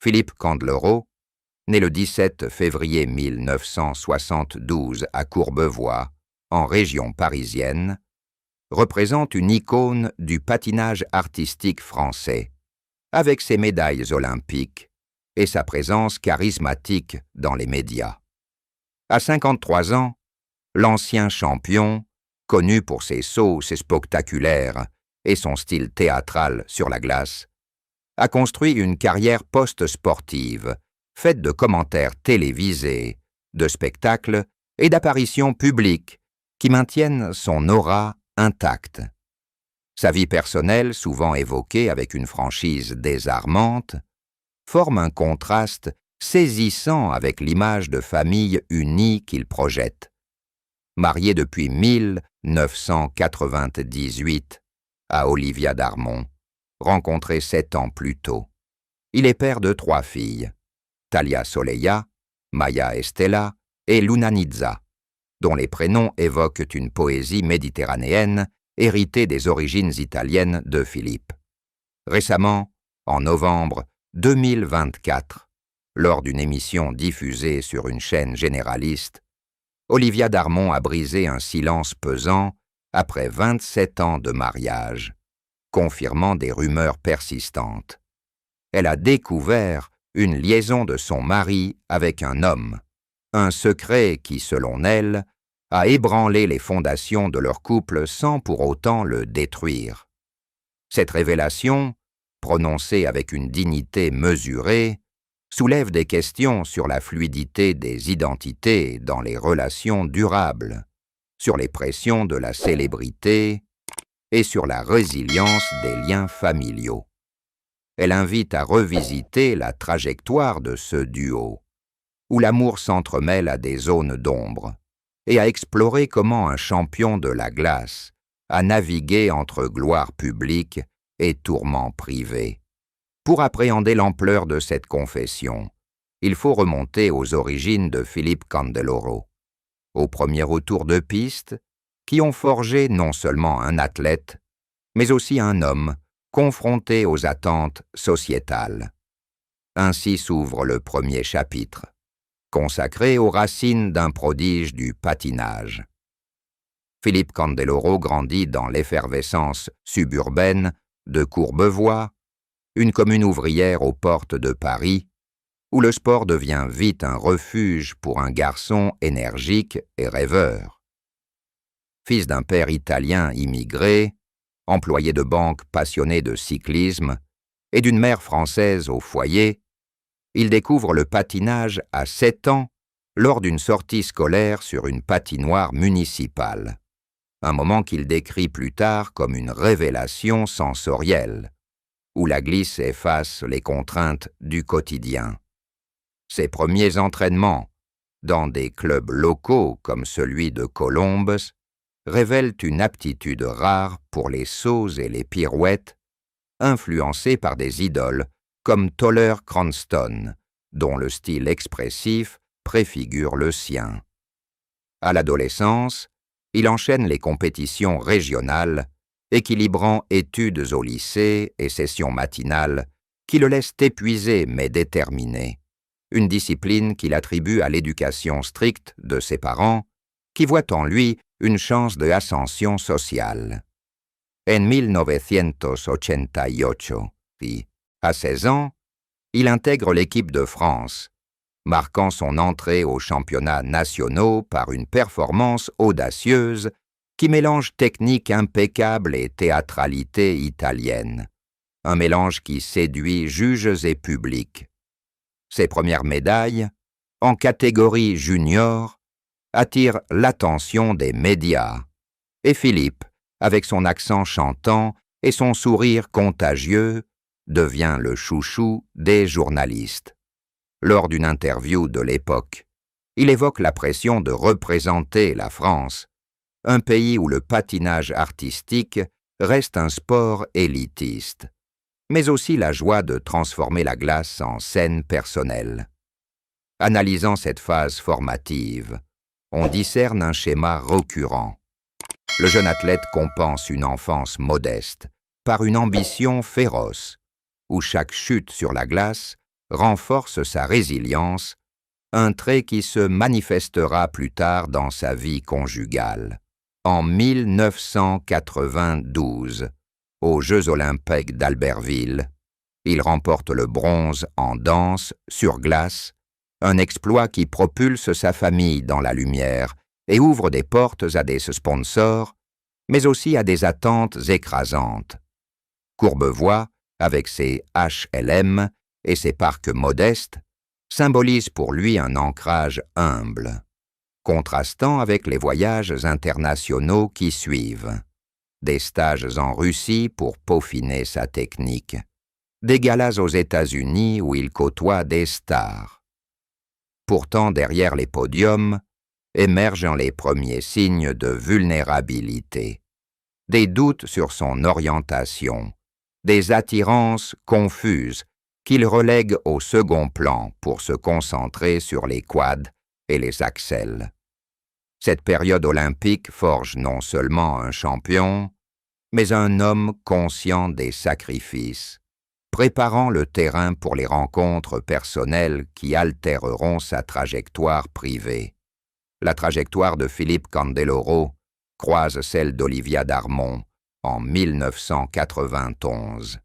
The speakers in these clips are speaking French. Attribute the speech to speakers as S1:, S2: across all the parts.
S1: Philippe Candeloro, né le 17 février 1972 à Courbevoie, en région parisienne, représente une icône du patinage artistique français, avec ses médailles olympiques et sa présence charismatique dans les médias. À 53 ans, l'ancien champion, connu pour ses sauts spectaculaires et son style théâtral sur la glace, a construit une carrière post-sportive, faite de commentaires télévisés, de spectacles et d'apparitions publiques qui maintiennent son aura intacte. Sa vie personnelle, souvent évoquée avec une franchise désarmante, forme un contraste saisissant avec l'image de famille unie qu'il projette. Marié depuis 1998 à Olivia Darmon, rencontrée 7 ans plus tôt. Il est père de 3 filles, Talia Soleya, Maya Estella et Luna Nizza, dont les prénoms évoquent une poésie méditerranéenne héritée des origines italiennes de Philippe. Récemment, en novembre 2024, lors d'une émission diffusée sur une chaîne généraliste, Olivia Darmon a brisé un silence pesant après 27 ans de mariage, confirmant des rumeurs persistantes. Elle a découvert une liaison de son mari avec un homme, un secret qui, selon elle, a ébranlé les fondations de leur couple sans pour autant le détruire. Cette révélation, prononcée avec une dignité mesurée, soulève des questions sur la fluidité des identités dans les relations durables, sur les pressions de la célébrité et sur la résilience des liens familiaux. Elle invite à revisiter la trajectoire de ce duo, où l'amour s'entremêle à des zones d'ombre, et à explorer comment un champion de la glace a navigué entre gloire publique et tourments privés. Pour appréhender l'ampleur de cette confession, il faut remonter aux origines de Philippe Candeloro, aux premiers retours de piste qui ont forgé non seulement un athlète, mais aussi un homme confronté aux attentes sociétales. Ainsi s'ouvre le premier chapitre, consacré aux racines d'un prodige du patinage. Philippe Candeloro grandit dans l'effervescence suburbaine de Courbevoie, une commune ouvrière aux portes de Paris, où le sport devient vite un refuge pour un garçon énergique et rêveur. Fils d'un père italien immigré, employé de banque passionné de cyclisme, et d'une mère française au foyer, il découvre le patinage à 7 ans lors d'une sortie scolaire sur une patinoire municipale, un moment qu'il décrit plus tard comme une révélation sensorielle, où la glisse efface les contraintes du quotidien. Ses premiers entraînements, dans des clubs locaux comme celui de Colombes, révèlent une aptitude rare pour les sauts et les pirouettes, influencés par des idoles comme Toller Cranston, dont le style expressif préfigure le sien. À l'adolescence, il enchaîne les compétitions régionales, équilibrant études au lycée et sessions matinales qui le laissent épuisé mais déterminé, une discipline qu'il attribue à l'éducation stricte de ses parents, qui voient en lui une chance de ascension sociale. En 1988, à 16 ans, il intègre l'équipe de France, marquant son entrée aux championnats nationaux par une performance audacieuse qui mélange technique impeccable et théâtralité italienne, un mélange qui séduit juges et publics. Ses premières médailles, en catégorie junior, attirent l'attention des médias, et Philippe, avec son accent chantant et son sourire contagieux, devient le chouchou des journalistes. Lors d'une interview de l'époque, il évoque la pression de représenter la France, un pays où le patinage artistique reste un sport élitiste, mais aussi la joie de transformer la glace en scène personnelle. Analysant cette phase formative, on discerne un schéma récurrent. Le jeune athlète compense une enfance modeste par une ambition féroce, où chaque chute sur la glace renforce sa résilience, un trait qui se manifestera plus tard dans sa vie conjugale. En 1992, aux Jeux olympiques d'Albertville, il remporte le bronze en danse sur glace, un exploit qui propulse sa famille dans la lumière et ouvre des portes à des sponsors, mais aussi à des attentes écrasantes. Courbevoie, avec ses HLM et ses parcs modestes, symbolise pour lui un ancrage humble, contrastant avec les voyages internationaux qui suivent. Des stages en Russie pour peaufiner sa technique, des galas aux États-Unis où il côtoie des stars. Pourtant, derrière les podiums, émergent les premiers signes de vulnérabilité, des doutes sur son orientation, des attirances confuses qu'il relègue au second plan pour se concentrer sur les quads et les axels. Cette période olympique forge non seulement un champion, mais un homme conscient des sacrifices, préparant le terrain pour les rencontres personnelles qui altéreront sa trajectoire privée. La trajectoire de Philippe Candeloro croise celle d'Olivia d'Armont en 1991,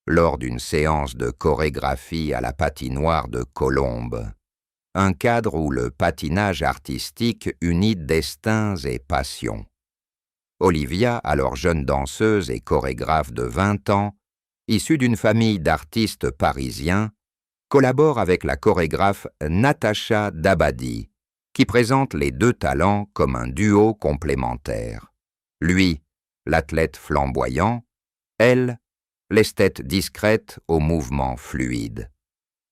S1: lors d'une séance de chorégraphie à la patinoire de Colombes, un cadre où le patinage artistique unit destins et passions. Olivia, alors jeune danseuse et chorégraphe de 20 ans, issue d'une famille d'artistes parisiens, collabore avec la chorégraphe Natacha Dabadi, qui présente les deux talents comme un duo complémentaire. Lui, l'athlète flamboyant, elle, l'esthète discrète aux mouvements fluides.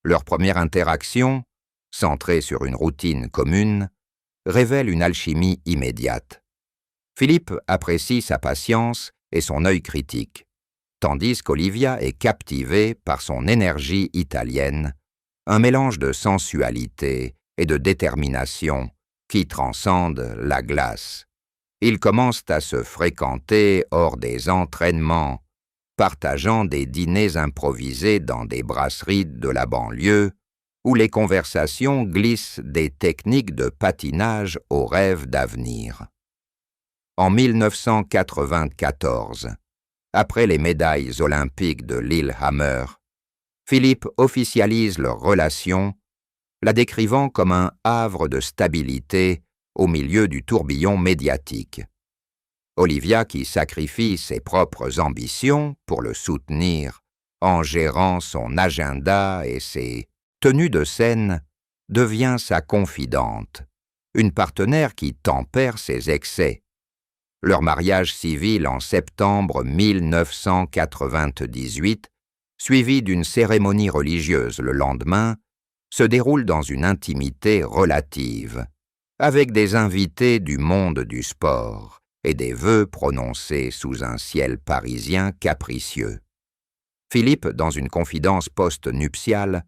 S1: Leur première interaction, centrée sur une routine commune, révèle une alchimie immédiate. Philippe apprécie sa patience et son œil critique, tandis qu'Olivia est captivée par son énergie italienne, un mélange de sensualité et de détermination qui transcende la glace. Ils commencent à se fréquenter hors des entraînements, partageant des dîners improvisés dans des brasseries de la banlieue, où les conversations glissent des techniques de patinage aux rêves d'avenir. En 1994, après les médailles olympiques de Lillehammer, Philippe officialise leur relation, la décrivant comme un havre de stabilité au milieu du tourbillon médiatique. Olivia, qui sacrifie ses propres ambitions pour le soutenir en gérant son agenda et ses tenues de scène, devient sa confidente, une partenaire qui tempère ses excès. Leur mariage civil en septembre 1998, suivi d'une cérémonie religieuse le lendemain, se déroule dans une intimité relative, avec des invités du monde du sport et des vœux prononcés sous un ciel parisien capricieux. Philippe, dans une confidence post-nuptiale,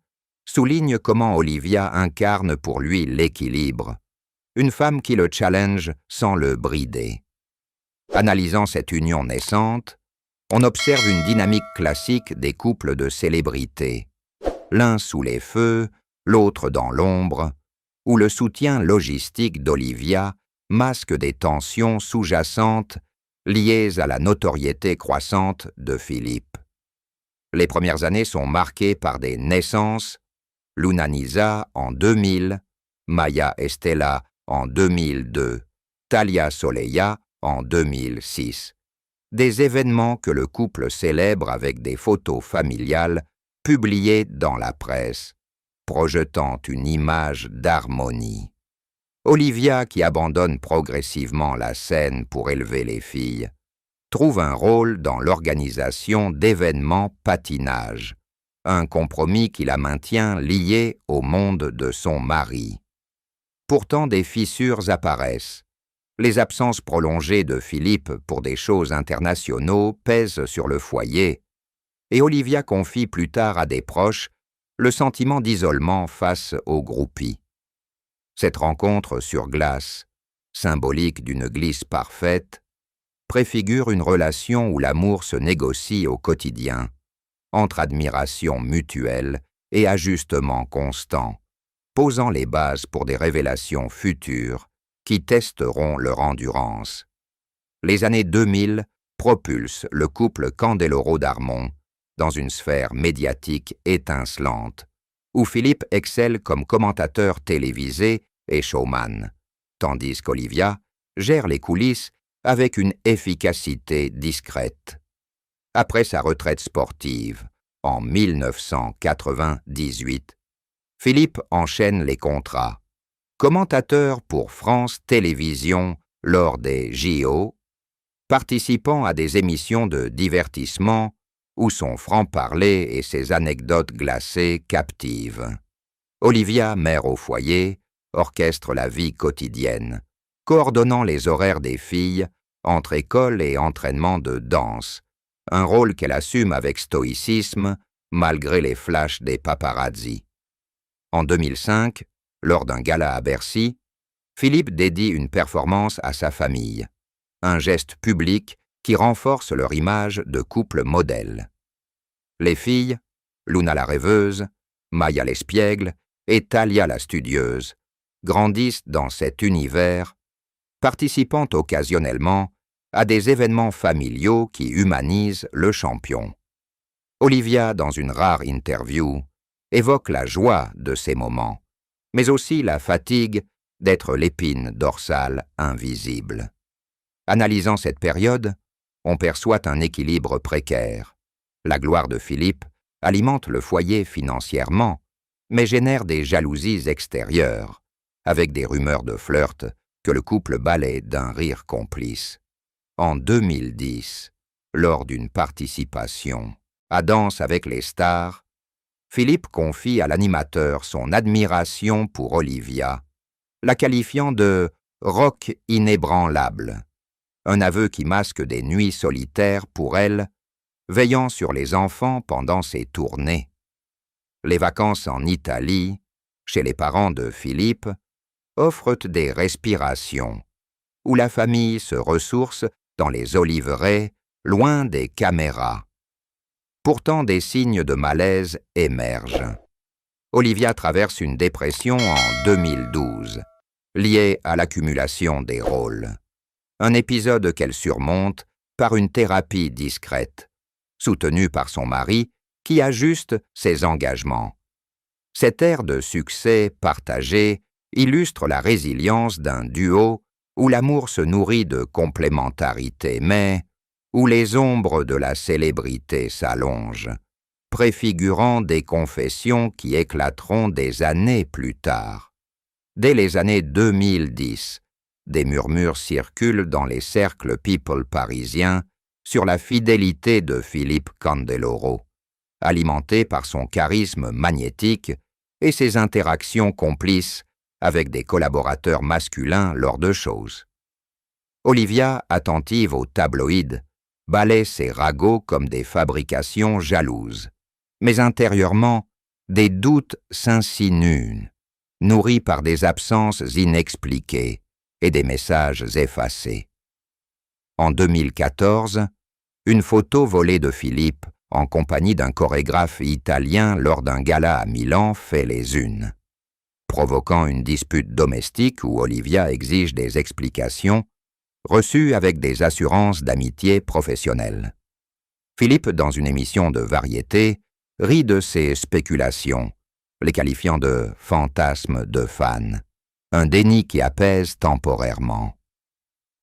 S1: souligne comment Olivia incarne pour lui l'équilibre, une femme qui le challenge sans le brider. Analysant cette union naissante, on observe une dynamique classique des couples de célébrités, l'un sous les feux, l'autre dans l'ombre, où le soutien logistique d'Olivia masque des tensions sous-jacentes liées à la notoriété croissante de Philippe. Les premières années sont marquées par des naissances, Lunanisa en 2000, Maya Estela en 2002, Talia Soleya en 2006. Des événements que le couple célèbre avec des photos familiales publiées dans la presse, projetant une image d'harmonie. Olivia, qui abandonne progressivement la scène pour élever les filles, trouve un rôle dans l'organisation d'événements patinage, un compromis qui la maintient liée au monde de son mari. Pourtant, des fissures apparaissent. Les absences prolongées de Philippe pour des shows internationaux pèsent sur le foyer, et Olivia confie plus tard à des proches le sentiment d'isolement face aux groupies. Cette rencontre sur glace, symbolique d'une glisse parfaite, préfigure une relation où l'amour se négocie au quotidien, entre admiration mutuelle et ajustements constants, posant les bases pour des révélations futures qui testeront leur endurance. Les années 2000 propulsent le couple Candeloro-Darmon dans une sphère médiatique étincelante, où Philippe excelle comme commentateur télévisé et showman, tandis qu'Olivia gère les coulisses avec une efficacité discrète. Après sa retraite sportive, en 1998, Philippe enchaîne les contrats. Commentateur pour France Télévisions lors des JO, participant à des émissions de divertissement où son franc-parler et ses anecdotes glacées captivent. Olivia, mère au foyer, orchestre la vie quotidienne, coordonnant les horaires des filles entre école et entraînement de danse, un rôle qu'elle assume avec stoïcisme malgré les flashs des paparazzi. En 2005, lors d'un gala à Bercy, Philippe dédie une performance à sa famille, un geste public qui renforce leur image de couple modèle. Les filles, Luna la rêveuse, Maya l'espiègle et Talia la studieuse, grandissent dans cet univers, participant occasionnellement à des événements familiaux qui humanisent le champion. Olivia, dans une rare interview, évoque la joie de ces moments, mais aussi la fatigue d'être l'épine dorsale invisible. Analysant cette période, on perçoit un équilibre précaire. La gloire de Philippe alimente le foyer financièrement, mais génère des jalousies extérieures, avec des rumeurs de flirt que le couple balaie d'un rire complice. En 2010, lors d'une participation à Danse avec les stars, Philippe confie à l'animateur son admiration pour Olivia, la qualifiant de « rock inébranlable », un aveu qui masque des nuits solitaires pour elle, veillant sur les enfants pendant ses tournées. Les vacances en Italie, chez les parents de Philippe, offrent des respirations, où la famille se ressource dans les oliveraies, loin des caméras. Pourtant, des signes de malaise émergent. Olivia traverse une dépression en 2012, liée à l'accumulation des rôles. Un épisode qu'elle surmonte par une thérapie discrète, soutenue par son mari qui ajuste ses engagements. Cet air de succès partagé illustre la résilience d'un duo où l'amour se nourrit de complémentarité, mais où les ombres de la célébrité s'allongent, préfigurant des confessions qui éclateront des années plus tard. Dès les années 2010, des murmures circulent dans les cercles people parisiens sur la fidélité de Philippe Candeloro, alimenté par son charisme magnétique et ses interactions complices avec des collaborateurs masculins lors de choses. Olivia, attentive aux tabloïds, balaie ses ragots comme des fabrications jalouses, mais intérieurement, des doutes s'insinuent, nourris par des absences inexpliquées et des messages effacés. En 2014, une photo volée de Philippe en compagnie d'un chorégraphe italien lors d'un gala à Milan fait les unes, provoquant une dispute domestique où Olivia exige des explications, reçues avec des assurances d'amitié professionnelle. Philippe, dans une émission de variété, rit de ces spéculations, les qualifiant de « fantasmes de fans », un déni qui apaise temporairement.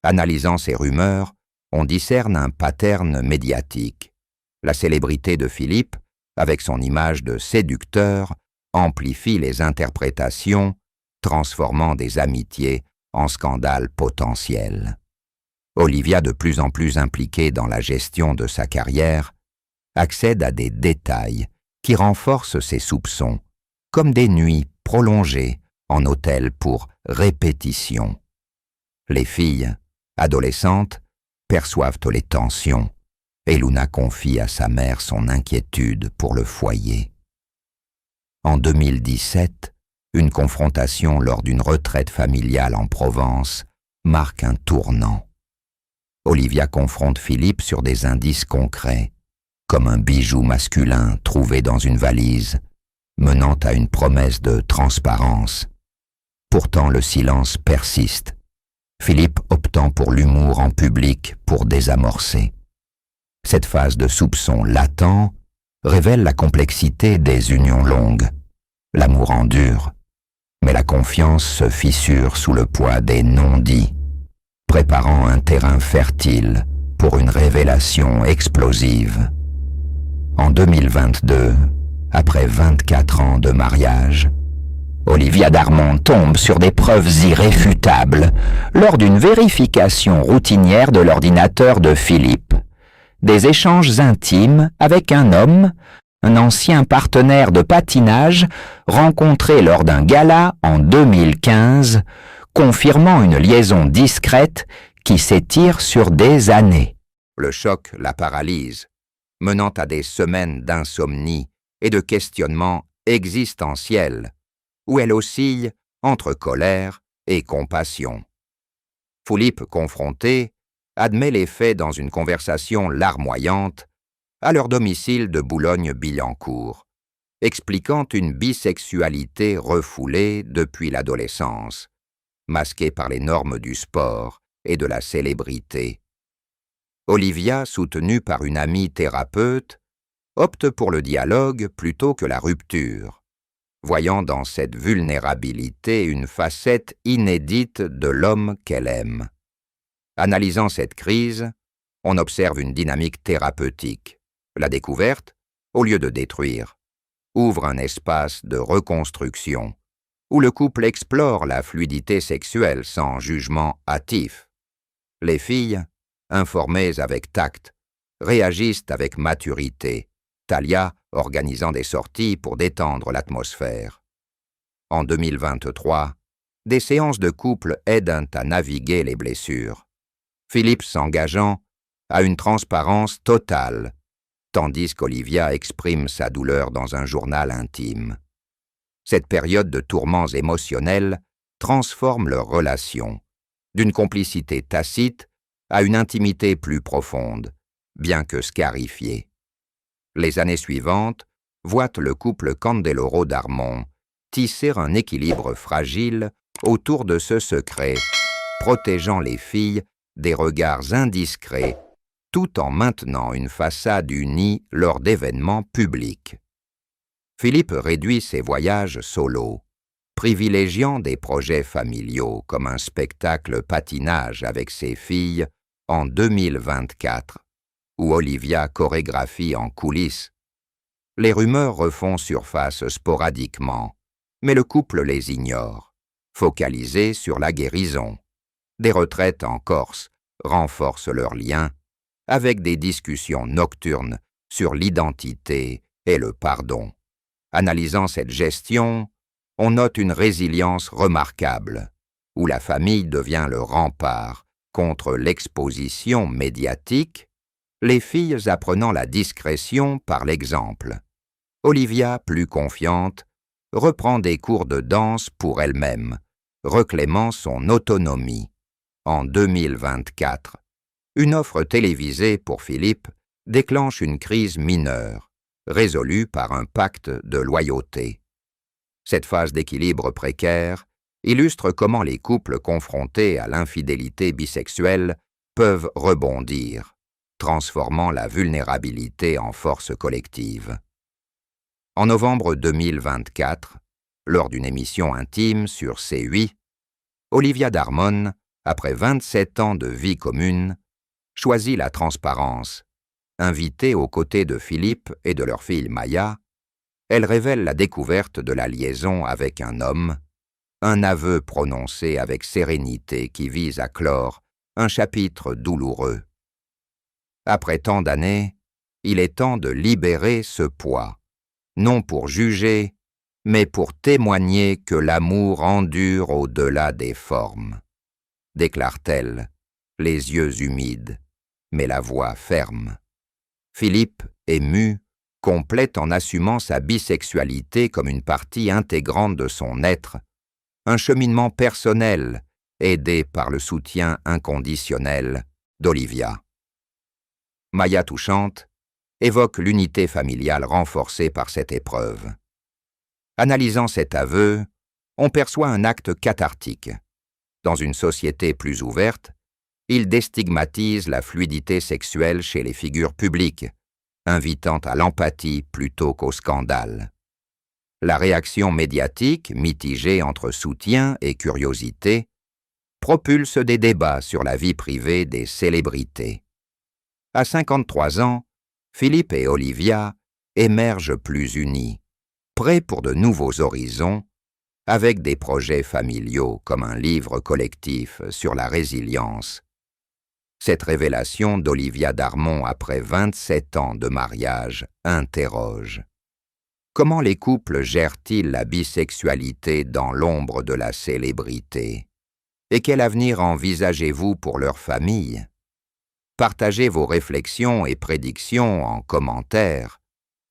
S1: Analysant ces rumeurs, on discerne un pattern médiatique. La célébrité de Philippe, avec son image de séducteur, amplifie les interprétations, transformant des amitiés en scandales potentiels. Olivia, de plus en plus impliquée dans la gestion de sa carrière, accède à des détails qui renforcent ses soupçons, comme des nuits prolongées en hôtel pour répétition. Les filles, adolescentes, perçoivent les tensions, et Luna confie à sa mère son inquiétude pour le foyer. En 2017, une confrontation lors d'une retraite familiale en Provence marque un tournant. Olivia confronte Philippe sur des indices concrets, comme un bijou masculin trouvé dans une valise, menant à une promesse de transparence. Pourtant le silence persiste, Philippe optant pour l'humour en public pour désamorcer. Cette phase de soupçon latent révèle la complexité des unions longues. L'amour endure, mais la confiance se fissure sous le poids des non-dits, préparant un terrain fertile pour une révélation explosive. En 2022, après 24 ans de mariage, Olivia Darmon tombe sur des preuves irréfutables lors d'une vérification routinière de l'ordinateur de Philippe. Des échanges intimes avec un homme, un ancien partenaire de patinage rencontré lors d'un gala en 2015, confirmant une liaison discrète qui s'étire sur des années. Le choc la paralyse, menant à des semaines d'insomnie et de questionnements existentiels, où elle oscille entre colère et compassion. Philippe, confronté, admet les faits dans une conversation larmoyante à leur domicile de Boulogne-Billancourt, expliquant une bisexualité refoulée depuis l'adolescence, masquée par les normes du sport et de la célébrité. Olivia, soutenue par une amie thérapeute, opte pour le dialogue plutôt que la rupture, voyant dans cette vulnérabilité une facette inédite de l'homme qu'elle aime. Analysant cette crise, on observe une dynamique thérapeutique. La découverte, au lieu de détruire, ouvre un espace de reconstruction, où le couple explore la fluidité sexuelle sans jugement hâtif. Les filles, informées avec tact, réagissent avec maturité, Talia organisant des sorties pour détendre l'atmosphère. En 2023, des séances de couple aident à naviguer les blessures, Philippe s'engageant à une transparence totale, tandis qu'Olivia exprime sa douleur dans un journal intime. Cette période de tourments émotionnels transforme leur relation, d'une complicité tacite à une intimité plus profonde, bien que scarifiée. Les années suivantes voient le couple Candeloro-Darmon tisser un équilibre fragile autour de ce secret, protégeant les filles des regards indiscrets, tout en maintenant une façade unie lors d'événements publics. Philippe réduit ses voyages solo, privilégiant des projets familiaux comme un spectacle patinage avec ses filles en 2024, où Olivia chorégraphie en coulisses. Les rumeurs refont surface sporadiquement, mais le couple les ignore, focalisé sur la guérison. Des retraites en Corse renforcent leurs liens, avec des discussions nocturnes sur l'identité et le pardon. Analysant cette gestion, on note une résilience remarquable, où la famille devient le rempart contre l'exposition médiatique, les filles apprenant la discrétion par l'exemple. Olivia, plus confiante, reprend des cours de danse pour elle-même, reclamant son autonomie. En 2024, une offre télévisée pour Philippe déclenche une crise mineure, résolue par un pacte de loyauté. Cette phase d'équilibre précaire illustre comment les couples confrontés à l'infidélité bisexuelle peuvent rebondir, transformant la vulnérabilité en force collective. En novembre 2024, lors d'une émission intime sur C8, Olivia Darmon, après 27 ans de vie commune, choisit la transparence. Invitée aux côtés de Philippe et de leur fille Maya, elle révèle la découverte de la liaison avec un homme, un aveu prononcé avec sérénité qui vise à clore un chapitre douloureux. Après tant d'années, il est temps de libérer ce poids, non pour juger, mais pour témoigner que l'amour endure au-delà des formes, déclare-t-elle, les yeux humides, mais la voix ferme. Philippe, ému, complète en assumant sa bisexualité comme une partie intégrante de son être, un cheminement personnel aidé par le soutien inconditionnel d'Olivia. Maya touchante évoque l'unité familiale renforcée par cette épreuve. Analysant cet aveu, on perçoit un acte cathartique. Dans une société plus ouverte, il déstigmatise la fluidité sexuelle chez les figures publiques, invitant à l'empathie plutôt qu'au scandale. La réaction médiatique, mitigée entre soutien et curiosité, propulse des débats sur la vie privée des célébrités. À 53 ans, Philippe et Olivia émergent plus unis, prêts pour de nouveaux horizons, avec des projets familiaux comme un livre collectif sur la résilience. Cette révélation d'Olivia Darmon après 27 ans de mariage interroge. Comment les couples gèrent-ils la bisexualité dans l'ombre de la célébrité? Et quel avenir envisagez-vous pour leur famille? Partagez vos réflexions et prédictions en commentaire,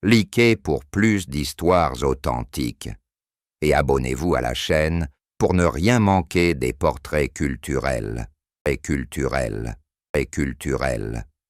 S1: likez pour plus d'histoires authentiques et abonnez-vous à la chaîne pour ne rien manquer des portraits culturels et culturels.